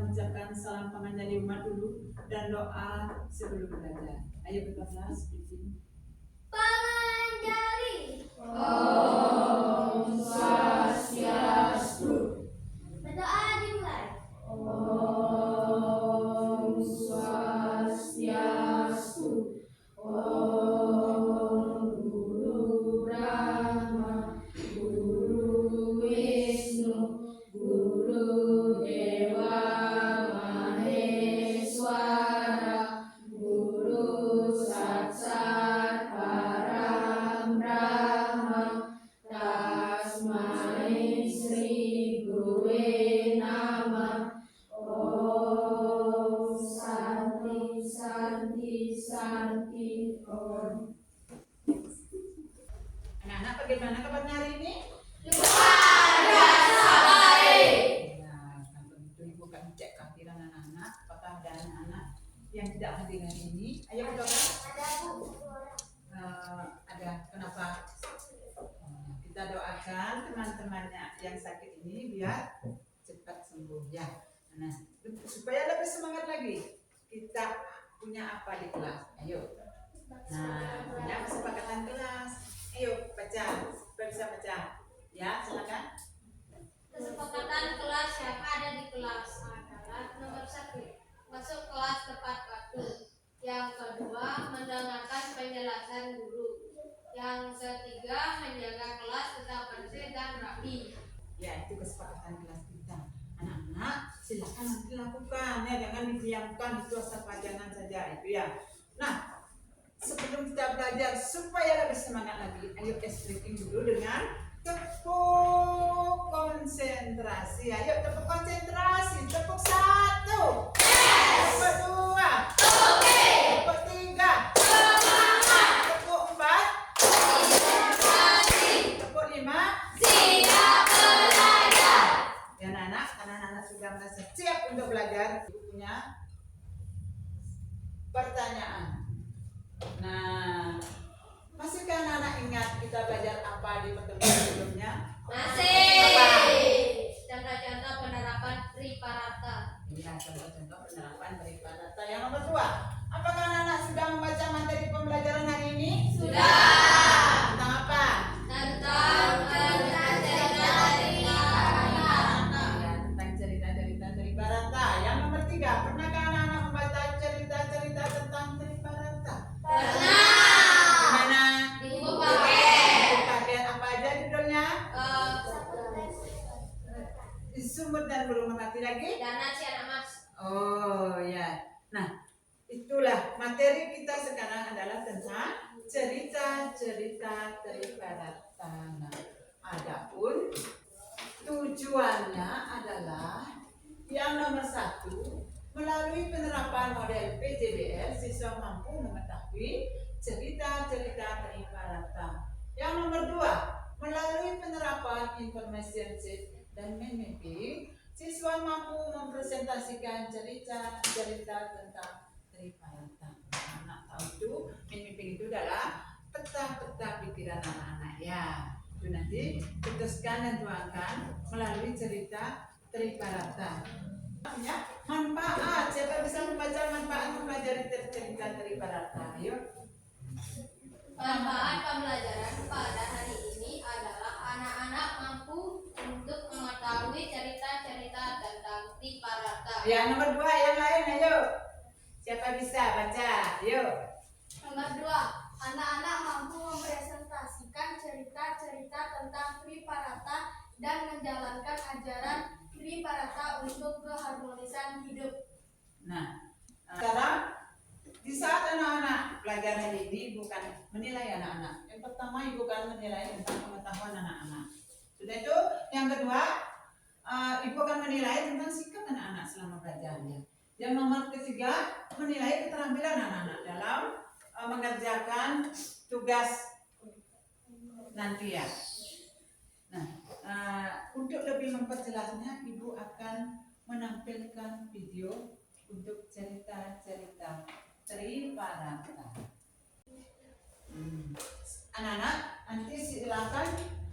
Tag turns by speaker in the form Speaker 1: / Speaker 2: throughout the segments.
Speaker 1: mengucapkan salam penganjali umat dulu dan doa sebelum belajar. Ayo kita kelas bikin
Speaker 2: penganjali.
Speaker 3: Om Swastiastu.
Speaker 2: Berdoa dimulai.
Speaker 3: Om Swastiastu. Om Guru Brahma, Guru Wisnu, Guru Dewa Maheswara, Guru Saksat Param Brahma, Tasmai Sri Guruwe Namah. Om Santi Santi Santi Om.
Speaker 1: anak-anak. Bagaimana kabarnya hari ini?
Speaker 3: Luar biasa baik.
Speaker 1: Nah, kan tentu ibu akan cek kehadiran anak-anak. Apakah ada anak-anak yang tidak hadir hari ini? Ayo kita
Speaker 2: Ada Bu.
Speaker 1: ada. Kenapa? Kita doakan teman-temannya yang sakit ini biar cepat sembuh ya. Nah, supaya lebih semangat lagi, kita punya apa di kelas? Ayo. Nah, punya kesepakatan kelas. Ayo baca, bisa baca. Ya, silakan.
Speaker 2: Kesepakatan kelas yang ada di kelas adalah nomor 1, masuk kelas tepat waktu. Yang kedua, mendengarkan penjelasan guru. Yang ketiga, menjaga kelas tetap bersih dan rapi.
Speaker 1: Ya, itu kesepakatan kelas kita. Anak-anak, silakan nanti lakukan ya, jangan didiamkan itu asal pajangan saja itu ya. Nah, sebelum kita belajar supaya lebih semangat lagi, ayo stretching dulu dengan tepuk konsentrasi. Ayo tepuk konsentrasi. Tepuk 1, tepuk 2, tepuk 3, tepuk 4, tepuk 5. Ya anak-anak, karena anak-anak sudah merasa siap untuk belajar, ibu punya pertanyaan. Nah, masihkah anak-anak ingat kita belajar apa di pertemuan sebelumnya?
Speaker 2: Masih. Contoh-contoh penerapan Triparata.
Speaker 1: Iya, contoh-contoh penerapan Triparata. Yang nomor 2, apakah anak-anak sudah membaca materi pembelajaran hari ini?
Speaker 2: Sudah.
Speaker 1: Tentang apa?
Speaker 2: Tentang cerita-cerita Triparata.
Speaker 1: Ya, tentang cerita-cerita Triparata. Yang nomor 3, pernahkah anak-anak membaca cerita-cerita tentang Triparata?
Speaker 2: Pernah.
Speaker 1: Gimana?
Speaker 2: Di buku paket.
Speaker 1: Paket apa aja judulnya?
Speaker 2: Eh,
Speaker 1: Sumber dan belum mengerti lagi?
Speaker 2: Dana si anak mas.
Speaker 1: Oh ya. Nah, itulah materi kita sekarang adalah tentang cerita-cerita Triparata. Nah, adapun tujuannya adalah yang nomor 1, melalui penerapan model PJBL, siswa mampu mengetahui cerita-cerita Triparata. Yang nomor 2, melalui penerapan information sheet dan mind mapping, siswa mampu mempresentasikan cerita-cerita tentang Triparata. Anak tahu itu, mind mapping itu adalah peta-peta pikiran anak-anak ya. Itu nanti putuskan dan tuangkan melalui cerita Triparata. Ya, manfaat. Siapa bisa membaca manfaat mempelajari cerita Triparata? Ayo.
Speaker 2: Manfaat pembelajaran pada hari ini adalah anak-anak mampu untuk mengetahui cerita-cerita tentang Triparata.
Speaker 1: Ya, nomor 2 yang lain, ayo. Siapa bisa baca? Ayo.
Speaker 4: Nomor 2, anak-anak mampu mempresentasikan cerita-cerita tentang Triparata dan menjalankan ajaran Triparata untuk keharmonisan hidup.
Speaker 1: Nah, sekarang di saat anak-anak belajar hari ini bukan menilai anak-anak. Yang pertama ibu akan menilai tentang pengetahuan anak-anak. Sudah itu, yang kedua ibu akan menilai tentang sikap anak-anak selama belajarnya. Yang nomor ketiga, menilai keterampilan anak-anak dalam mengerjakan tugas nanti ya. Nah, untuk lebih memperjelasnya, ibu akan menampilkan video untuk cerita-cerita Triparata. Anak-anak, nanti silakan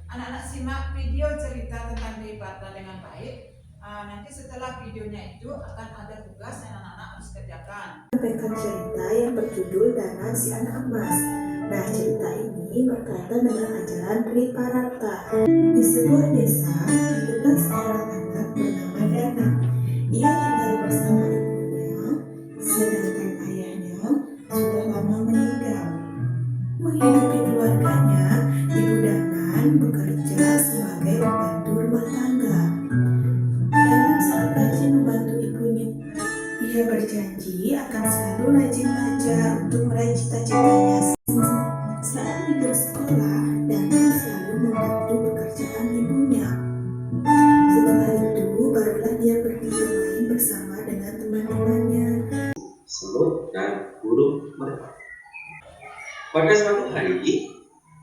Speaker 1: anak-anak simak video cerita tentang Triparata dengan baik. Nanti setelah videonya itu akan ada tugas yang anak-anak harus kerjakan.
Speaker 5: Sampaikan cerita yang berjudul Dana si Anak Emas. Nah, cerita ini berkaitan dengan ajaran Triparata. Di sebuah desa, hiduplah seorang anak bernama Dana. Ia tinggal bersama ibunya, sedangkan ayahnya sudah lama meninggal. Menghidupi keluarganya, Ibu Danan bekerja sebagai pembantu rumah tangga. Danan sangat rajin membantu ibunya. Ia berjanji akan selalu rajin belajar untuk meraih cita-citanya. Saat libur sekolah, Danan selalu membantu pekerjaan ibunya. Setelah itu, barulah dia pergi bermain bersama dengan teman-temannya.
Speaker 6: Semut dan burung merpati. Pada suatu hari,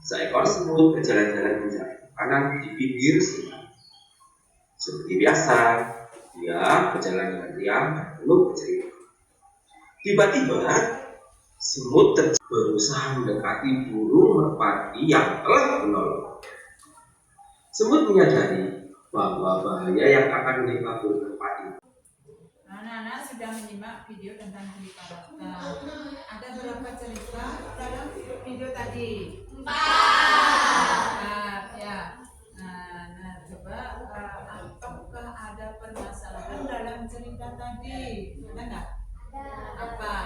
Speaker 6: seekor semut berjalan-jalan menjauh kanan di pinggir sungai. Seperti biasa, dia berjalan dengan riang dan penuh bercerita. Tiba-tiba, semut berusaha mendekati burung merpati yang telah menolong. Semut menyadari bahwa bahaya yang akan menimpa burung merpati.
Speaker 1: Anak-anak sudah menyimak video tentang Triparata. Ada berapa cerita dalam video tadi? 4. Ya. Nah, coba apakah ada permasalahan dalam cerita tadi? Ada nggak? Apa?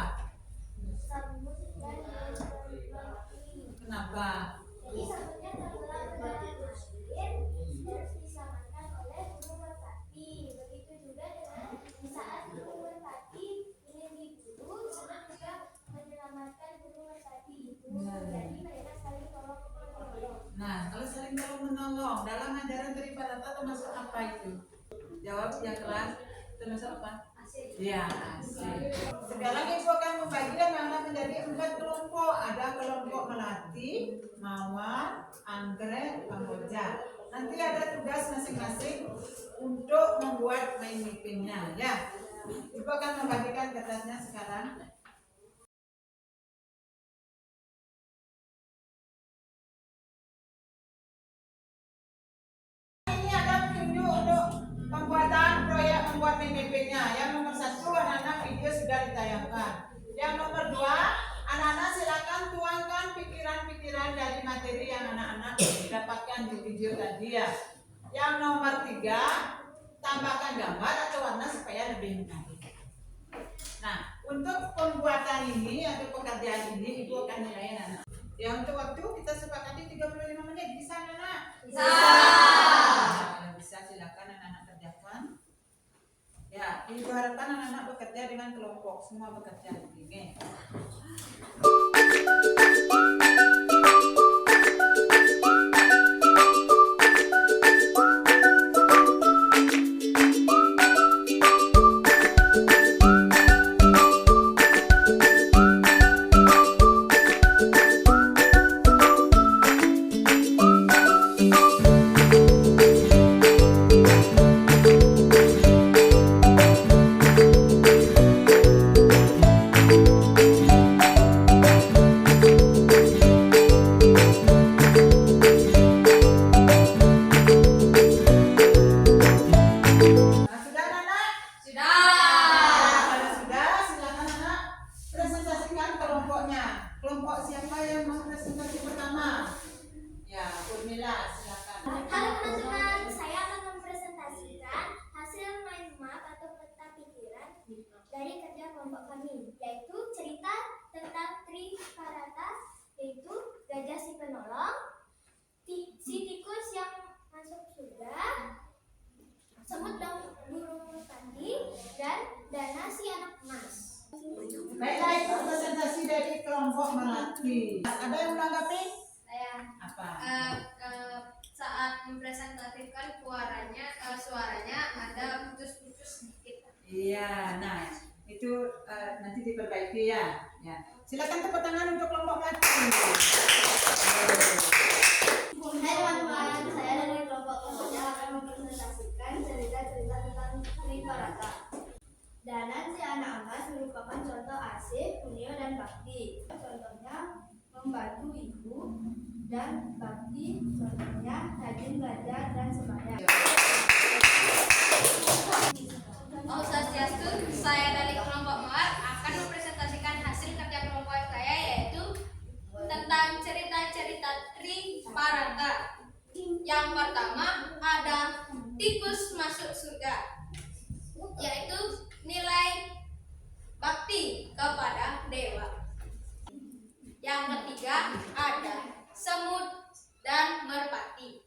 Speaker 4: Semut dan merpati.
Speaker 1: Kenapa?
Speaker 4: Jadi semutnya tenggelam ke dalam air, terus diselamatkan oleh burung merpati. Begitu juga dengan di saat burung merpati ingin diburu, semut juga menyelamatkan burung merpati itu. Jadi mereka saling tolong menolong.
Speaker 1: Nah, kalau saling tolong menolong dalam ajaran Triparata termasuk apa itu? Jawab yang keras. Termasuk apa? Ya, asik. Sekarang ibu akan membagi anak-anak menjadi 4 kelompok. Ada kelompok melati, mawar, anggrek, kamboja. Nanti ada tugas masing-masing untuk membuat main meetingnya, ya. Ibu akan membagikan kertasnya sekarang. Ini ada petunjuk untuk pembuatan proyek membuat PPP-nya. Yang nomor 1, anak-anak video sudah ditayangkan. Yang nomor 2, anak-anak silakan tuangkan pikiran-pikiran dari materi yang anak-anak dapatkan di video tadi ya. Yang nomor 3, tambahkan gambar atau warna supaya lebih menarik. Nah, untuk pembuatan ini atau pekerjaan ini ibu akan nilai anak. Ya, untuk waktu kita sepakati 35 menit. Bisa anak-anak? Bisa. Bisa, silakan anak-anak kerjakan. Ya, ibu harapkan anak-anak bekerja dengan kelompok, semua bekerja. Oke. Kelompok siapa yang mau presentasi pertama? Ya, Urmila, silakan.
Speaker 4: Halo teman-teman, saya akan mempresentasikan hasil mind map atau peta pikiran dari kerja kelompok kami, yaitu cerita tentang Triparata, yaitu gajah si penolong, si tikus yang masuk surga, semut dan burung merpati, dan Dana si anak emas.
Speaker 1: Baiklah, itu presentasi dari kelompok melati. Ada yang menanggapi?
Speaker 2: Saya
Speaker 1: Apa?
Speaker 2: saat mempresentasikan suaranya ada putus-putus sedikit.
Speaker 1: Iya, nah itu nanti diperbaiki ya. Ya, silakan tepuk tangan untuk kelompok melati.
Speaker 4: Hai teman-teman, saya dari kelompok kelompoknya akan mempresentasikan cerita-cerita tentang Triparata. Danan si anak emas merupakan contoh asik, punio, dan bakti. Contohnya membantu ibu, dan bakti contohnya rajin belajar dan sembahyang.
Speaker 2: Om Swastiastu, saya dari kelompok Mawar akan mempresentasikan hasil kerja kelompok saya, yaitu tentang cerita-cerita Triparata. Yang pertama ada tikus masuk surga, yaitu nilai bakti kepada dewa. Yang ketiga ada semut dan merpati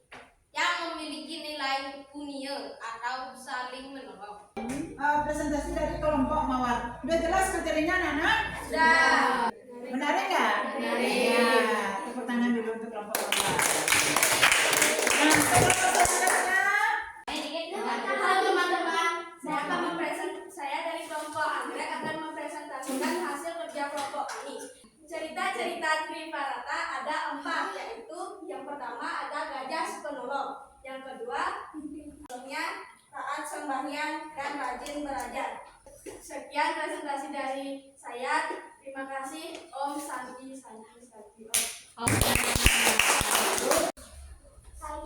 Speaker 2: yang memiliki nilai punya atau saling menolong.
Speaker 1: Presentasi dari kelompok Mawar. Udah jelas materinya, anak-anak?
Speaker 2: Sudah.
Speaker 1: Menarik nggak?
Speaker 2: Menarik.
Speaker 1: Ya, tepuk tangan dulu untuk kelompok Mawar. Nah, kelompok selanjutnya.
Speaker 2: Halo teman-teman, saya dari kelompok Anggrek akan mempresentasikan hasil kerja kelompok kami. Cerita-cerita Triparata ada 4, yaitu yang pertama ada gajah si penolong, yang kedua taat sembahyang dan rajin belajar. Sekian presentasi dari saya. Terima kasih. Om Santi. Om.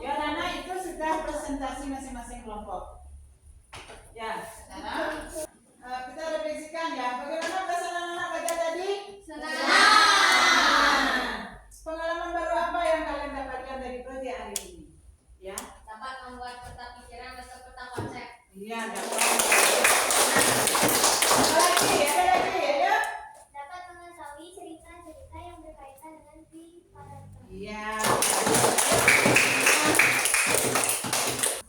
Speaker 1: Ya, Nana, itu sudah presentasi masing-masing kelompok. Ya, Nana. Kita refleksikan ya. Bagaimana perasaan anak-anak belajar tadi?
Speaker 2: Senang.
Speaker 1: Pengalaman baru apa yang kalian dapatkan dari proyek hari ini? Ya.
Speaker 2: Dapat membuat peta pikiran dan peta konsep.
Speaker 1: Iya, dapat. Ada lagi, ayo.
Speaker 4: Dapat mengetahui cerita-cerita yang berkaitan dengan Triparata.
Speaker 1: Iya.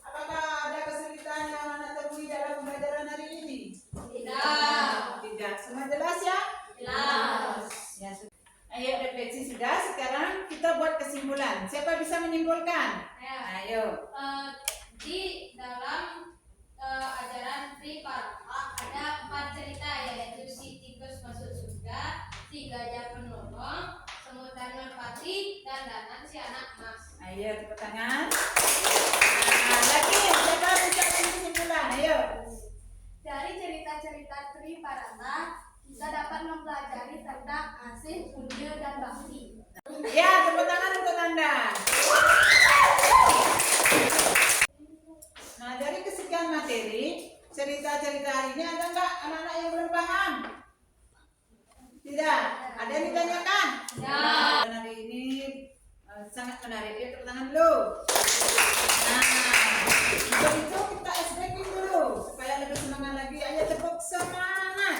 Speaker 1: Apakah ada kesulitan yang anak temui dalam pembelajaran hari ini?
Speaker 2: Tidak.
Speaker 1: Tidak. Semua jelas ya?
Speaker 2: Jelas.
Speaker 1: Ya, ayo refleksi sudah. Sekarang kita buat kesimpulan. Siapa bisa menyimpulkan? Ayo.
Speaker 2: Di dalam ajaran Triparata ada 4 cerita, yaitu si tikus masuk surga, si gajah penolong, semut dan merpati, dan danan si anak emas.
Speaker 1: Ayo tepuk tangan. Nah, lagi siapa bisa menyimpulkan? Ayo.
Speaker 2: Dari cerita-cerita Triparata kita dapat mempelajari tentang asih, mulia, dan bakti.
Speaker 1: Ya, tepuk tangan untuk Anda. Nah, dari kesekian materi, cerita-cerita hari ini ada nggak anak-anak yang belum paham? Tidak. Ada yang ditanyakan?
Speaker 2: Tidak.
Speaker 1: Dan hari ini sangat menarik. Ya, tepuk tangan dulu. Nah, untuk itu kita SBQ dulu supaya lebih semangat lagi. Ayo tepuk semangat.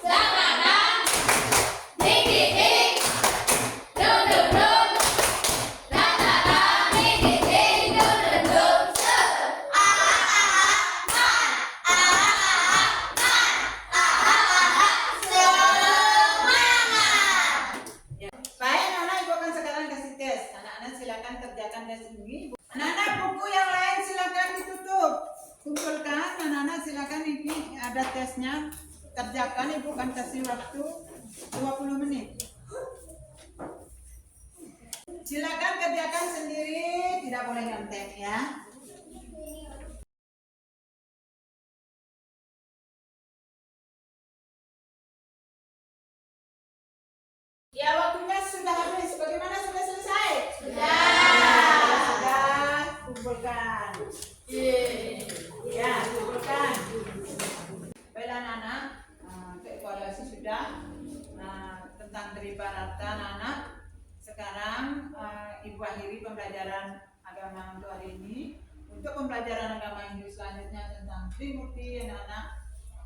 Speaker 2: Semangat. Ding ding ding. Dum dum dum. La la la. Ding ding ding. Dum dum dum.
Speaker 1: Baik, anak-anak, ibu akan sekarang kasih tes. Anak-anak silakan kerjakan tes ini. Anak-anak, buku yang lain silakan ditutup. Kumpulkan, anak-anak silakan, ini ada tesnya. Kerjakan, ibu akan kasih waktu 20 menit. Silakan kerjakan sendiri, tidak boleh nyontek ya. Ya, waktunya sudah habis. Bagaimana, sudah selesai? Sudah. Kumpulkan. Ya, kumpulkan. Baiklah anak-anak, evaluasi sudah. Nah, tentang Triparata anak-anak. Sekarang ibu akhiri pembelajaran agama untuk hari ini. Untuk pembelajaran agama Hindu selanjutnya tentang Trimurti, anak-anak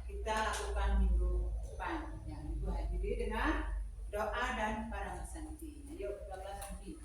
Speaker 1: kita lakukan minggu depan. Ya, ibu akhiri dengan doa dan para santi. Ayo, doa santi.